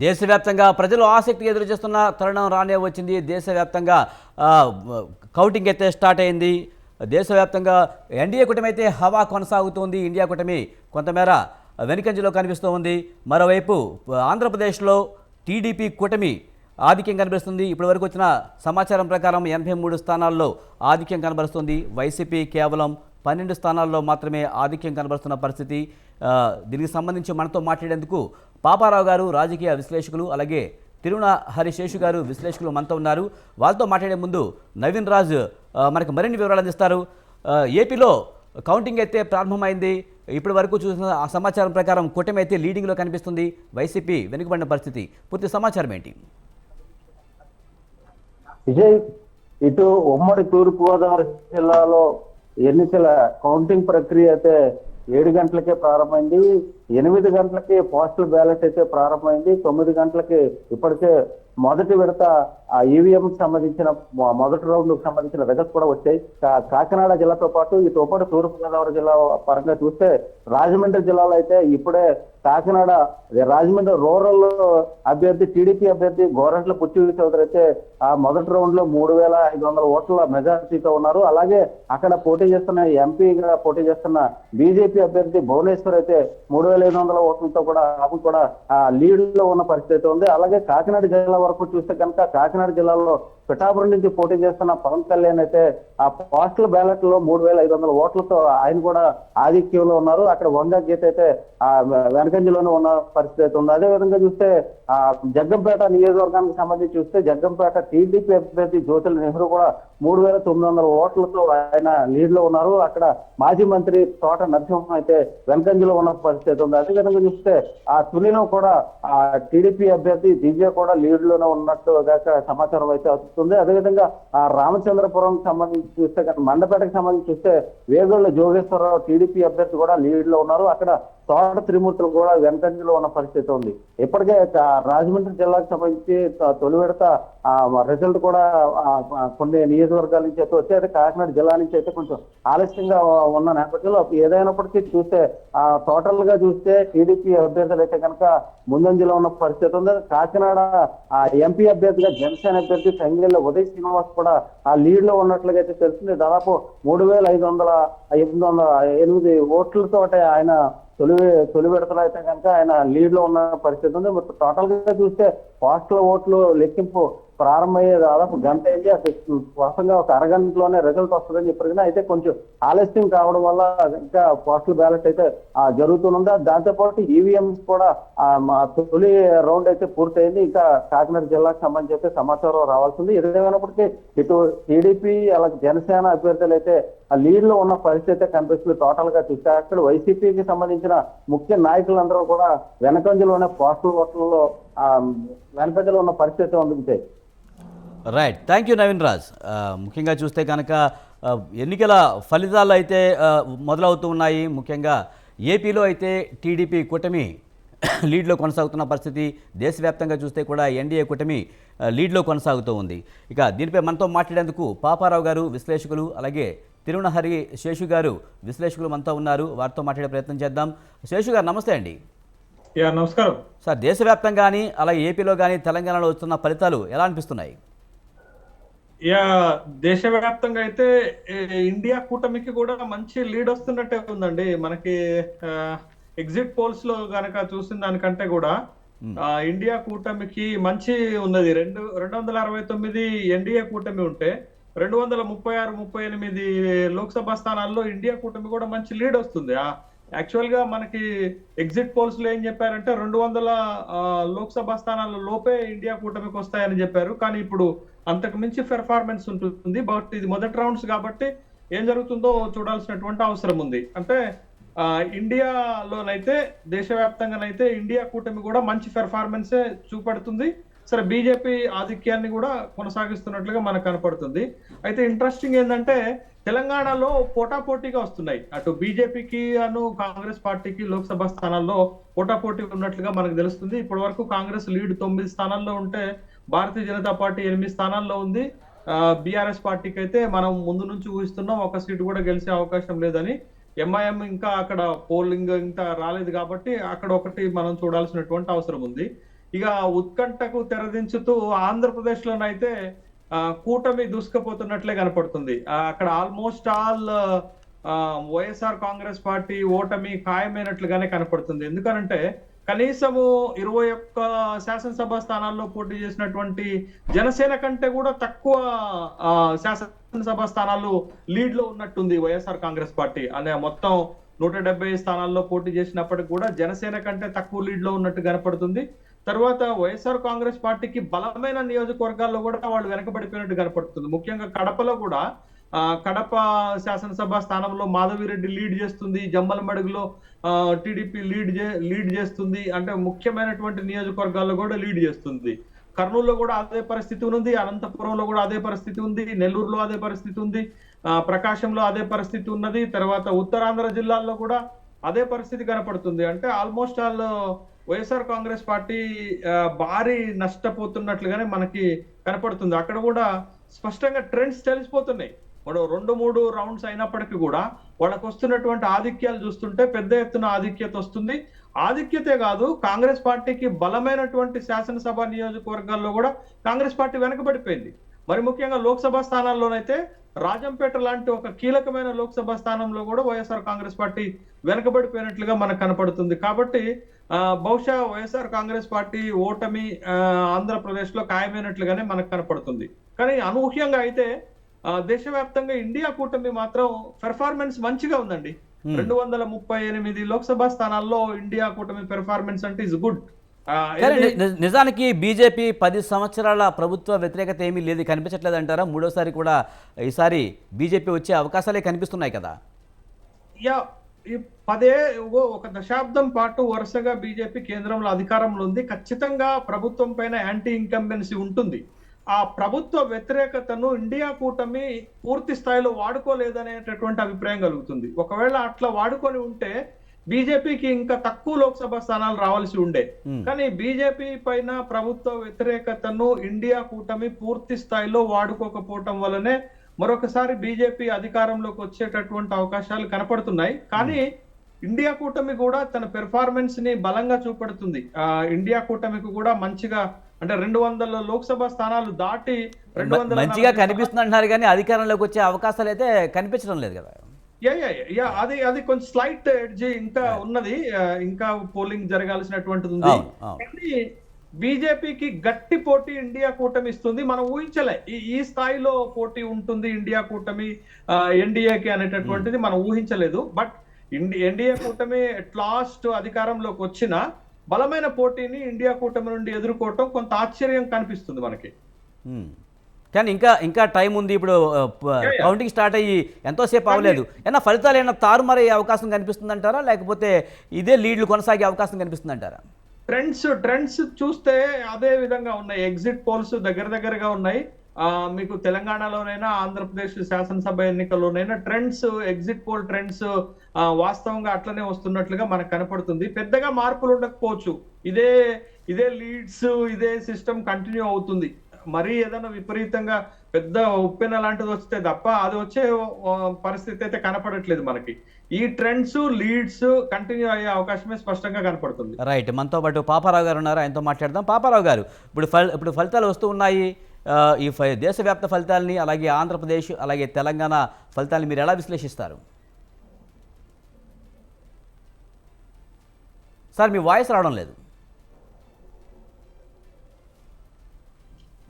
దేశవ్యాప్తంగా ప్రజలు ఆసక్తి ఎదురు చేస్తున్న తరుణం రానే వచ్చింది. దేశవ్యాప్తంగా ఆ, కౌంటింగ్ అయితే స్టార్ట్ అయింది. దేశవ్యాప్తంగా ఎన్డీఏ కూటమి అయితే హవా కొనసాగుతోంది. ఇండియా కూటమి కొంతమేర వెనుకంజలో కనిపిస్తూ ఉంది. మరోవైపు ఆంధ్రప్రదేశ్లో టీడీపీ కూటమి ఆధిక్యం కనిపిస్తుంది. ఇప్పటి వరకు వచ్చిన సమాచారం ప్రకారం 83 స్థానాల్లో ఆధిక్యం కనబరుస్తుంది. వైసీపీ కేవలం 12 స్థానాల్లో మాత్రమే ఆధిక్యం కనబరుస్తున్న పరిస్థితి. దీనికి సంబంధించి మనతో మాట్లాడేందుకు పాపారావు గారు రాజకీయ విశ్లేషకులు, అలాగే తిరుణ హరిశేషు గారు విశ్లేషకులు మనతో ఉన్నారు. వాళ్ళతో మాట్లాడే ముందు నవీన్ రాజ్ మనకు మరిన్ని వివరాలు అందిస్తారు. ఏపీలో కౌంటింగ్ అయితే ప్రారంభమైంది. ఇప్పటి వరకు చూసిన ఆ సమాచారం ప్రకారం కూటమి అయితే లీడింగ్లో కనిపిస్తుంది. వైసీపీ వెనుకబడిన పరిస్థితి. పూర్తి సమాచారం ఏంటి? విజయ్, ఇటు ఉమ్మడి తూర్పుగోదావరి జిల్లాలో ఎన్నికల కౌంటింగ్ ప్రక్రియ అయితే 7 గంటలకే ప్రారంభమైంది. 8 గంటలకి పోస్టల్ బ్యాలెట్ అయితే ప్రారంభమైంది. 9 గంటలకి ఇప్పటికే మొదటి విడత ఆ ఈవీఎం సంబంధించిన మొదటి రౌండ్ సంబంధించిన రిజల్ట్స్ కూడా వచ్చాయి. కాకినాడ జిల్లాతో పాటు ఇటు ఉమ్మడి తూర్పుగోదావరి జిల్లా పరంగా చూస్తే రాజమండ్రి జిల్లాలో అయితే ఇప్పుడే కాకినాడ రాజమండ్రి రూరల్ అభ్యర్థి టీడీపీ అభ్యర్థి గోరంట్ల పుట్టి చౌదరి అయితే ఆ మొదటి రౌండ్ లో 3,500 ఓట్ల మెజారిటీతో ఉన్నారు. అలాగే అక్కడ పోటీ చేస్తున్న ఎంపీగా పోటీ చేస్తున్న బీజేపీ అభ్యర్థి భువనేశ్వర్ అయితే 3,500 ఓట్లతో కూడా ఆమె కూడా ఆ లీడ్ లో ఉన్న పరిస్థితి ఉంది. అలాగే కాకినాడ జిల్లా వరకు చూస్తే కనుక కాకినాడ జిల్లాలో పిఠాపురం నుంచి పోటీ చేస్తున్న పవన్ కళ్యాణ్ అయితే ఆ పోస్టల్ బ్యాలెట్ లో 3,500 ఓట్లతో ఆయన కూడా ఆధిక్యంలో ఉన్నారు. అక్కడ వంగ గీత అయితే ఆ వెనకంజలోనే ఉన్న పరిస్థితి అయితే ఉంది. అదే విధంగా చూస్తే ఆ జగ్గంపేట నియోజకవర్గానికి సంబంధించి చూస్తే జగ్గంపేట టీడీపీ అభ్యర్థి జ్యోతుల నెహ్రూ కూడా 3,900 ఓట్లతో ఆయన లీడ్ లో ఉన్నారు. అక్కడ మాజీ మంత్రి తోట నరసింహం అయితే వెనకంజలో ఉన్న పరిస్థితి ఉంది. అదే విధంగా చూస్తే ఆ తునిలో కూడా ఆ టీడీపీ అభ్యర్థి దివ్య కూడా లీడ్ లోనే ఉన్నట్టు సమాచారం అయితే వస్తుంది. అదేవిధంగా ఆ రామచంద్రపురం సంబంధించి చూస్తే మండపేటకు సంబంధించి చూస్తే వేగోళ్ళ జోగేశ్వరరావు టీడీపీ అభ్యర్థి కూడా లీడ్ లో ఉన్నారు. అక్కడ తోట త్రిమూర్తులు కూడా వెనకంజలో ఉన్న పరిస్థితి ఉంది. ఇప్పటికే రాజమండ్రి జిల్లాకు సంబంధించి తొలి విడత రిజల్ట్ కూడా కొన్ని నియోజకవర్గాల నుంచి అయితే వచ్చి అయితే కాకినాడ జిల్లా నుంచి అయితే కొంచెం ఆలస్యంగా ఉన్న నేపథ్యంలో ఏదైనప్పటికీ చూస్తే టోటల్ గా చూస్తే టీడీపీ అభ్యర్థులు అయితే కనుక ముందంజలో ఉన్న పరిస్థితి ఉంది. కాకినాడ ఎంపీ అభ్యర్థిగా జనసేన అభ్యర్థి సంగెళ్ళ ఉదయ్ శ్రీనివాస్ కూడా ఆ లీడ్ లో ఉన్నట్లుగా అయితే తెలిసింది. దాదాపు 3,508 ఓట్లతో ఆయన తొలి విడతలో అయితే కనుక ఆయన లీడ్ లో ఉన్న పరిస్థితి ఉంది. టోటల్ గా చూస్తే పోస్టల్ ఓట్లు లెక్కింపు ప్రారంభమయ్యే దాదాపు గంట అయింది. అసలు స్పష్టంగా ఒక అరగంటలోనే రిజల్ట్ వస్తుందని చెప్పారు. అయితే కొంచెం ఆలస్యం కావడం వల్ల ఇంకా పోస్టల్ బ్యాలెట్ అయితే జరుగుతుంది. దాంతో పాటు ఈవీఎంస్ కూడా తొలి రౌండ్ అయితే పూర్తయింది. ఇంకా కాకినాడ జిల్లాకు సంబంధించి అయితే సమాచారం రావాల్సింది. ఏదేమైనప్పటికీ ఇటు టీడీపీ అలాగే జనసేన అభ్యర్థులు అయితే ఆ లీడ్ లో ఉన్న పరిస్థితి కనిపిస్తుంది. టోటల్ గా చూస్తే అక్కడ వైసీపీకి సంబంధించిన ముఖ్య నాయకులందరూ కూడా వెనకంజలోనే పోస్టల్ ఓట్లలో వెనకంజలో ఉన్న పరిస్థితి ఉంది. Right, thank you Naveen Raj. ముఖ్యంగా చూస్తే కనుక ఎన్నికల ఫలితాలు అయితే మొదలవుతూ ఉన్నాయి. ముఖ్యంగా ఏపీలో అయితే టీడీపీ కూటమి లీడ్లో కొనసాగుతున్న పరిస్థితి. దేశవ్యాప్తంగా చూస్తే కూడా ఎన్డీఏ కూటమి లీడ్లో కొనసాగుతూ ఉంది. ఇక దీనిపై మనతో మాట్లాడేందుకు పాపారావు గారు విశ్లేషకులు, అలాగే తిరుణహరి శేషు గారు విశ్లేషకులు మనతో ఉన్నారు. వారితో మాట్లాడే ప్రయత్నం చేద్దాం. శేషు గారు నమస్తే అండి. నమస్కారం సార్, దేశవ్యాప్తంగా కానీ అలాగే ఏపీలో కానీ తెలంగాణలో వస్తున్న ఫలితాలు ఎలా అనిపిస్తున్నాయి? దేశవ్యాప్తంగా అయితే ఇండియా కూటమికి కూడా మంచి లీడ్ వస్తున్నట్టే ఉందండి. మనకి ఎగ్జిట్ పోల్స్ లో గనక చూసిన దానికంటే కూడా ఇండియా కూటమికి మంచి ఉన్నది. 269 ఎన్డీఏ కూటమి ఉంటే 236-38 లోక్సభ స్థానాల్లో ఇండియా కూటమి కూడా మంచి లీడ్ వస్తుంది. యాక్చువల్ గా మనకి ఎగ్జిట్ పోల్స్ లో ఏం చెప్పారంటే 200 లోక్సభ స్థానాల లోపే ఇండియా కూటమికి వస్తాయని చెప్పారు. కానీ ఇప్పుడు అంతకు మించి పెర్ఫార్మెన్స్ ఉంటుంది. బట్ ఇది మొదటి రౌండ్స్ కాబట్టి ఏం జరుగుతుందో చూడాల్సినటువంటి అవసరం ఉంది. అంటే ఇండియాలోనైతే దేశవ్యాప్తంగానైతే ఇండియా కూటమి కూడా మంచి పెర్ఫార్మెన్సే చూపెడుతుంది. సరే, బీజేపీ ఆధిక్యాన్ని కూడా కొనసాగిస్తున్నట్లుగా మనకు కనపడుతుంది. అయితే ఇంట్రెస్టింగ్ ఏంటంటే తెలంగాణలో పోటాపోటీగా వస్తున్నాయి. అటు బీజేపీకి కాంగ్రెస్ పార్టీకి లోక్సభ స్థానాల్లో పోటాపోటీ ఉన్నట్లుగా మనకు తెలుస్తుంది. ఇప్పటి వరకు కాంగ్రెస్ లీడ్ 9 స్థానాల్లో ఉంటే భారతీయ జనతా పార్టీ 8 స్థానాల్లో ఉంది. బీఆర్ఎస్ పార్టీకి అయితే మనం ముందు నుంచి ఊహిస్తున్నాం ఒక సీటు కూడా గెలిచే అవకాశం లేదని. ఎంఐఎం ఇంకా అక్కడ పోలింగ్ ఇంకా రాలేదు కాబట్టి అక్కడ ఒకటి మనం చూడాల్సినటువంటి అవసరం ఉంది. ఇక ఉత్కంఠకు తెరదించుతూ ఆంధ్రప్రదేశ్ లోనైతే కూటమి దూసుకుపోతున్నట్లే కనపడుతుంది. అక్కడ almost all YSR Congress party ఓటమి ఖాయమైనట్లుగానే కనపడుతుంది. ఎందుకనంటే కనీసము 21 శాసనసభ స్థానాల్లో పోటీ చేసినటువంటి జనసేన కంటే కూడా తక్కువ శాసనసభ స్థానాలు లీడ్ లో ఉన్నట్టుంది వైఎస్ఆర్ కాంగ్రెస్ పార్టీ. అనే మొత్తం 170 స్థానాల్లో పోటీ చేసినప్పటికి కూడా జనసేన కంటే తక్కువ లీడ్ లో ఉన్నట్టు కనపడుతుంది. తర్వాత వైఎస్ఆర్ కాంగ్రెస్ పార్టీకి బలమైన నియోజకవర్గాల్లో కూడా వాళ్ళు వెనకబడిపోయినట్టు కనపడుతుంది. ముఖ్యంగా కడపలో కూడా కడప శాసనసభ స్థానంలో మాధవిరెడ్డి లీడ్ చేస్తుంది, జమ్మలమడుగులో టీడీపీ లీడ్ చేస్తుంది, అంటే ముఖ్యమైనటువంటి నియోజకవర్గాల్లో కూడా లీడ్ చేస్తుంది. కర్నూలులో కూడా అదే పరిస్థితి ఉంది, అనంతపురంలో కూడా అదే పరిస్థితి ఉంది, నెల్లూరులో అదే పరిస్థితి ఉంది, ప్రకాశంలో అదే పరిస్థితి ఉన్నది. తర్వాత ఉత్తరాంధ్ర జిల్లాల్లో కూడా అదే పరిస్థితి కనపడుతుంది. అంటే almost all YSR Congress party భారీ నష్టపోతున్నట్లుగానే మనకి కనపడుతుంది. అక్కడ కూడా స్పష్టంగా ట్రెండ్స్ తెలిసిపోతున్నాయి. 2-3 రౌండ్స్ అయినప్పటికీ కూడా వాళ్ళకు వస్తున్నటువంటి ఆధిక్యాలు చూస్తుంటే పెద్ద ఎత్తున ఆధిక్యత వస్తుంది. ఆధిక్యతే కాదు, కాంగ్రెస్ పార్టీకి బలమైనటువంటి శాసనసభ నియోజకవర్గాల్లో కూడా కాంగ్రెస్ పార్టీ వెనకబడిపోయింది. మరి ముఖ్యంగా లోక్సభ స్థానాల్లోనైతే రాజంపేట లాంటి ఒక కీలకమైన లోక్సభ స్థానంలో కూడా వైఎస్ఆర్ కాంగ్రెస్ పార్టీ వెనకబడిపోయినట్లుగా మనకు కనపడుతుంది. కాబట్టి బహుశా వైఎస్ఆర్ కాంగ్రెస్ పార్టీ ఓటమి ఆంధ్రప్రదేశ్ లో ఖాయమైనట్లుగానే మనకు కనపడుతుంది. కానీ అనూహ్యంగా అయితే దేశవ్యాప్తంగా ఇండియా కూటమి మాత్రం పెర్ఫార్మెన్స్ మంచిగా ఉందండి. 238 లోక్సభ స్థానాల్లో ఇండియా కూటమి పెర్ఫార్మెన్స్ అంటే ఇస్ గుడ్. నిజానికి బీజేపీ 10 సంవత్సరాల ప్రభుత్వ వ్యతిరేకత ఏమీ లేదు, కనిపించట్లేదు అంటారా? మూడోసారి కూడా ఈసారి బీజేపీ వచ్చే అవకాశాలే కనిపిస్తున్నాయి కదా. ఒక దశాబ్దం పాటు వరుసగా బీజేపీ కేంద్రంలో అధికారంలో ఉంది. ఖచ్చితంగా ప్రభుత్వం పైన యాంటీ ఇన్కంబెన్సీ ఉంటుంది. ఆ ప్రభుత్వ వ్యతిరేకతను ఇండియా కూటమి పూర్తి స్థాయిలో వాడుకోలేదనేటటువంటి అభిప్రాయం కలుగుతుంది. ఒకవేళ అట్లా వాడుకొని ఉంటే బీజేపీకి ఇంకా తక్కువ లోక్సభ స్థానాలు రావాల్సి ఉండే. కానీ బీజేపీ పైన ప్రభుత్వ వ్యతిరేకతను ఇండియా కూటమి పూర్తి స్థాయిలో వాడుకోకపోవటం వల్లనే మరొకసారి బీజేపీ అధికారంలోకి వచ్చేటటువంటి అవకాశాలు కనపడుతున్నాయి. కానీ ఇండియా కూటమి కూడా తన పెర్ఫార్మెన్స్ ని బలంగా చూపెడుతుంది. ఇండియా కూటమికి కూడా మంచిగా, అంటే 200 లోక్సభ స్థానాలు దాటి 200 మంచిగా కనిపిస్తుంది అంటున్నారు, కానీ అధికారంలోకి వచ్చే అవకాశాలు అయితే కనిపించడం లేదు కదా. అది కొంచెం స్లైట్ ఎడ్జ్ ఇంకా ఉన్నది, ఇంకా పోలింగ్ జరగాల్సినటువంటిది ఉంది. కానీ బీజేపీకి గట్టి పోటీ ఇండియా కూటమి ఇస్తుంది. మనం ఊహించలే ఈ స్థాయిలో పోటీ ఉంటుంది ఇండియా కూటమి ఎన్డీఏకి అనేటటువంటిది మనం ఊహించలేదు. బట్ ఎన్డీఏ కూటమి ఎట్ లాస్ట్ అధికారంలోకి వచ్చిన బలమైన పోటీని ఇండియా కూటమి నుండి ఎదుర్కోవటం కొంత ఆశ్చర్యం కనిపిస్తుంది మనకి. కానీ ఇంకా టైం ఉంది. ఇప్పుడు కౌంటింగ్ స్టార్ట్ అయ్యి ఎంతోసేపు అవ్వలేదు. ఏమన్నా ఫలితాలు ఏమైనా తారుమారే అవకాశం కనిపిస్తుంది అంటారా, లేకపోతే ఇదే లీడ్లు కొనసాగే అవకాశం కనిపిస్తుంది అంటారా? ట్రెండ్స్ చూస్తే అదే విధంగా ఉన్నాయి. ఎగ్జిట్ పోల్స్ దగ్గరగా ఉన్నాయి. మీకు తెలంగాణలోనైనా ఆంధ్రప్రదేశ్ శాసనసభ ఎన్నికల్లోనైనా ఎగ్జిట్ పోల్ ట్రెండ్స్ వాస్తవంగా అట్లనే వస్తున్నట్లుగా మనకు కనపడుతుంది. పెద్దగా మార్పులు ఉండకపోవచ్చు. ఇదే లీడ్స్, ఇదే సిస్టమ్ కంటిన్యూ అవుతుంది. మరీ ఏదైనా విపరీతంగా పెద్ద ఉప్పెన లాంటిది వస్తే తప్ప అది వచ్చే పరిస్థితి అయితే కనపడట్లేదు మనకి. ఈ ట్రెండ్స్, లీడ్స్ కంటిన్యూ అయ్యే అవకాశమే స్పష్టంగా కనపడుతుంది. రైట్, మనతో పాటు పాపారావు గారు ఉన్నారు, ఆయనతో మాట్లాడదాం. పాపారావు గారు, ఇప్పుడు ఫలితాలు వస్తూ ఉన్నాయి. ఈ దేశవ్యాప్త ఫలితాలని, అలాగే ఆంధ్రప్రదేశ్, అలాగే తెలంగాణ ఫలితాలని మీరు ఎలా విశ్లేషిస్తారు? సార్, మీ వాయిస్ రావడం లేదు.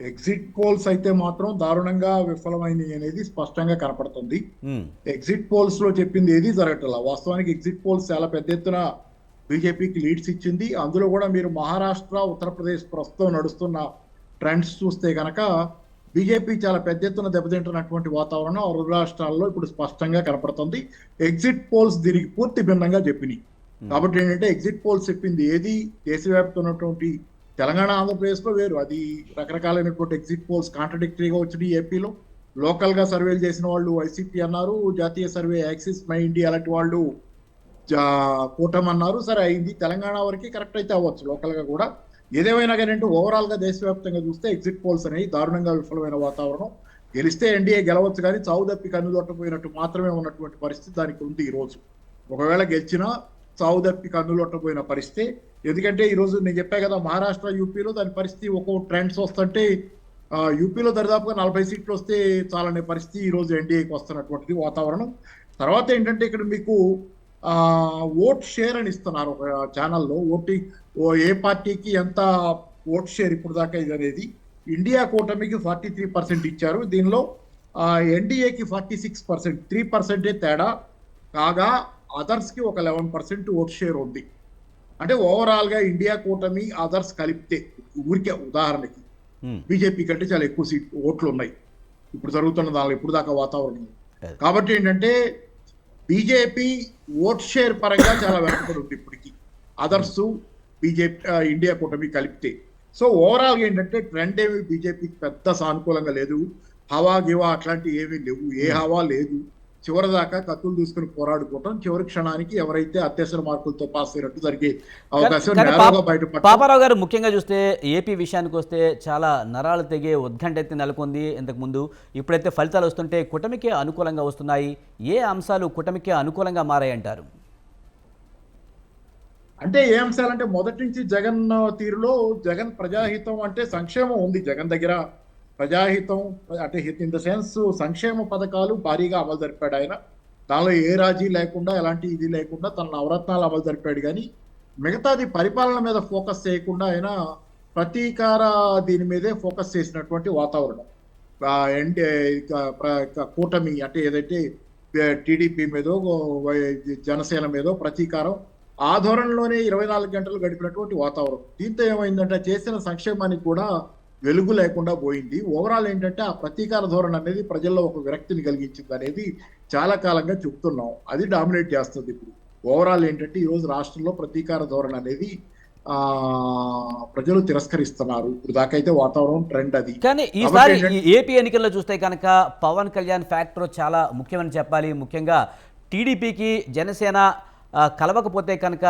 ఎగ్జిట్ పోల్స్ అయితే మాత్రం దారుణంగా విఫలమైనవి అనేది స్పష్టంగా కనపడుతుంది. ఎగ్జిట్ పోల్స్ లో చెప్పింది ఏది జరగట్లా. వాస్తవానికి ఎగ్జిట్ పోల్స్ చాలా పెద్ద ఎత్తున బీజేపీకి లీడ్స్ ఇచ్చింది. అందులో కూడా మీరు మహారాష్ట్ర, ఉత్తరప్రదేశ్ ప్రస్తుతం నడుస్తున్న ట్రెండ్స్ చూస్తే కనుక బీజేపీ చాలా పెద్ద ఎత్తున దెబ్బతింటున్నటువంటి వాతావరణం ఆ 2 రాష్ట్రాల్లో ఇప్పుడు స్పష్టంగా కనపడుతుంది. ఎగ్జిట్ పోల్స్ దీనికి పూర్తి భిన్నంగా చెప్పినాయి. కాబట్టి ఏంటంటే ఎగ్జిట్ పోల్స్ చెప్పింది ఏది దేశవ్యాప్తంగా ఉన్నటువంటి తెలంగాణ, ఆంధ్రప్రదేశ్ లో వేరు. అది రకరకాలైనటువంటి ఎగ్జిట్ పోల్స్ కాంట్రడిక్టరీగా వచ్చినాయి. ఏపీలో లోకల్ గా సర్వేలు చేసిన వాళ్ళు వైసీపీ అన్నారు, జాతీయ సర్వే యాక్సిస్ మై ఇండియా అలాంటి వాళ్ళు కూటమి అన్నారు. సరే అయింది. తెలంగాణ వరకు కరెక్ట్ అయితే అవ్వచ్చు లోకల్ గా కూడా. ఏదేమైనా కానీ ఓవరాల్ గా దేశవ్యాప్తంగా చూస్తే ఎగ్జిట్ పోల్స్ అనేవి దారుణంగా విఫలమైన వాతావరణం. గెలిస్తే ఎన్డీఏ గెలవచ్చు, కానీ చావు తప్పి కన్నుదొట్టపోయినట్టు మాత్రమే ఉన్నటువంటి పరిస్థితి దానికి ఉంది ఈ రోజు. ఒకవేళ గెలిచినా చావు తప్పి కన్నులొట్టబోయిన పరిస్థితి. ఎందుకంటే ఈరోజు నేను చెప్పా కదా, మహారాష్ట్ర యూపీలో దాని పరిస్థితి ఒక్కో ట్రెండ్స్ వస్తుంటే యూపీలో దరిదాపుగా 40 సీట్లు వస్తే చాలనే పరిస్థితి ఈరోజు ఎన్డీఏకి వస్తున్నటువంటిది వాతావరణం. తర్వాత ఏంటంటే ఇక్కడ మీకు ఓట్ షేర్ అని ఇస్తున్నారు ఒక ఛానల్లో. ఏ పార్టీకి ఎంత ఓట్ షేర్ ఇప్పుడు దాకా ఇది అనేది. ఇండియా కూటమికి 43% ఇచ్చారు, దీనిలో ఎన్డీఏకి 46%, 3% తేడా. కాగా అదర్స్ కి ఒక 11% ఓట్ షేర్ ఉంది. అంటే ఓవరాల్ గా ఇండియా కూటమి అదర్స్ కలిపితే ఊరికే ఉదాహరణకి బీజేపీ కంటే చాలా ఎక్కువ ఓట్లు ఉన్నాయి ఇప్పుడు జరుగుతున్న దానిలో ఇప్పుడు దాకా వాతావరణం. కాబట్టి ఏంటంటే బీజేపీ ఓట్ షేర్ పరంగా చాలా వెనకబడి ఉంది ఇప్పటికి అదర్స్ బీజేపీ ఇండియా కూటమి కలిపితే. సో ఓవరాల్ గా ఏంటంటే ట్రెండ్ ఏమి బీజేపీకి పెద్ద సానుకూలంగా లేదు. హవా గివా అట్లాంటివి ఏమీ లేవు, ఏ హవా లేదు. చివరి దాకా కత్తులు తీసుకుని పోరాడుకోవటం, చివరి క్షణానికి ఎవరైతే అత్యవసర మార్కులతో పాస్ అయినట్టు జరిగే అవకాశం నేరుగా బయటపడ. పాపారావు గారు, ముఖ్యంగా చూస్తే ఏపీ విషయానికి వస్తే చాలా నరాలు తెగే ఉత్కంఠ అయితే నెలకొంది ఇంతకు ముందు. ఇప్పుడైతే ఫలితాలు వస్తుంటే కూటమికే అనుకూలంగా వస్తున్నాయి. ఏ అంశాలు కూటమికే అనుకూలంగా మారాయంటారు? అంటే ఏ అంశాలంటే మొదటి నుంచి జగన్ తీరులో జగన్ ప్రజాహితం అంటే సంక్షేమం ఉంది జగన్ దగ్గర. ప్రజాహితం అంటే ఇన్ ద సెన్స్ సంక్షేమ పథకాలు భారీగా అమలు జరిపాడు ఆయన. దానిలో ఏ రాజీ లేకుండా ఎలాంటి ఇది లేకుండా తన నవరత్నాలు అమలు జరిపాడు. కానీ మిగతాది పరిపాలన మీద ఫోకస్ చేయకుండా ఆయన ప్రతీకార దీని మీదే ఫోకస్ చేసినటువంటి వాతావరణం. కూటమి అంటే ఏదైతే టీడీపీ మీదో జనసేన మీదో ప్రతీకారం ఆ ధోరణిలోనే 24 గంటలు గడిపినటువంటి వాతావరణం. దీంతో ఏమైందంటే చేసిన సంక్షేమానికి కూడా వెలుగు లేకుండా పోయింది. ఓవరాల్ ఏంటంటే ఆ ప్రతీకార ధోరణి అనేది ప్రజల్లో ఒక విరక్తిని కలిగించింది అనేది చాలా కాలంగా చెప్తున్నాం. అది డామినేట్ చేస్తుంది ఇప్పుడు. ఓవరాల్ ఏంటంటే ఈరోజు రాష్ట్రంలో ప్రతీకార ధోరణి అనేది ప్రజలు తిరస్కరిస్తున్నారు. ఇప్పుడు దాకైతే వాతావరణం ట్రెండ్ అది. కానీ ఈసారి ఏపీ ఎన్నికల్లో చూస్తే కనుక పవన్ కళ్యాణ్ ఫ్యాక్టర్ చాలా ముఖ్యమని చెప్పాలి. ముఖ్యంగా టీడీపీకి జనసేన కలవకపోతే కనుక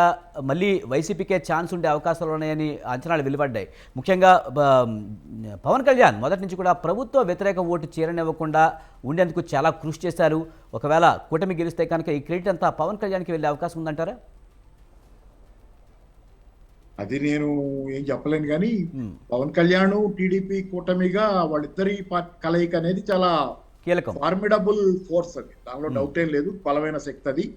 మళ్ళీ వైసీపీకే ఛాన్స్ ఉండే అవకాశాలు ఉన్నాయని అంచనాలు వెలువడ్డాయి. ముఖ్యంగా పవన్ కళ్యాణ్ మొదటి నుంచి కూడా ప్రభుత్వ వ్యతిరేక ఓటు చేరనివ్వకుండా ఉండేందుకు చాలా కృషి చేశారు. ఒకవేళ కూటమి గెలిస్తే కనుక ఈ క్రెడిట్ అంతా పవన్ కళ్యాణ్కి వెళ్ళే అవకాశం ఉందంటారా? అది నేను ఏం చెప్పలేను. కానీ పవన్ కళ్యాణ్ టీడీపీ కూటమిగా వాళ్ళిద్దరి కలయిక అనేది చాలా కీలకం, ఫార్మిడబుల్ ఫోర్స్. అది దానిలో డౌట్ ఏం లేదు, బలమైన శక్తి అది.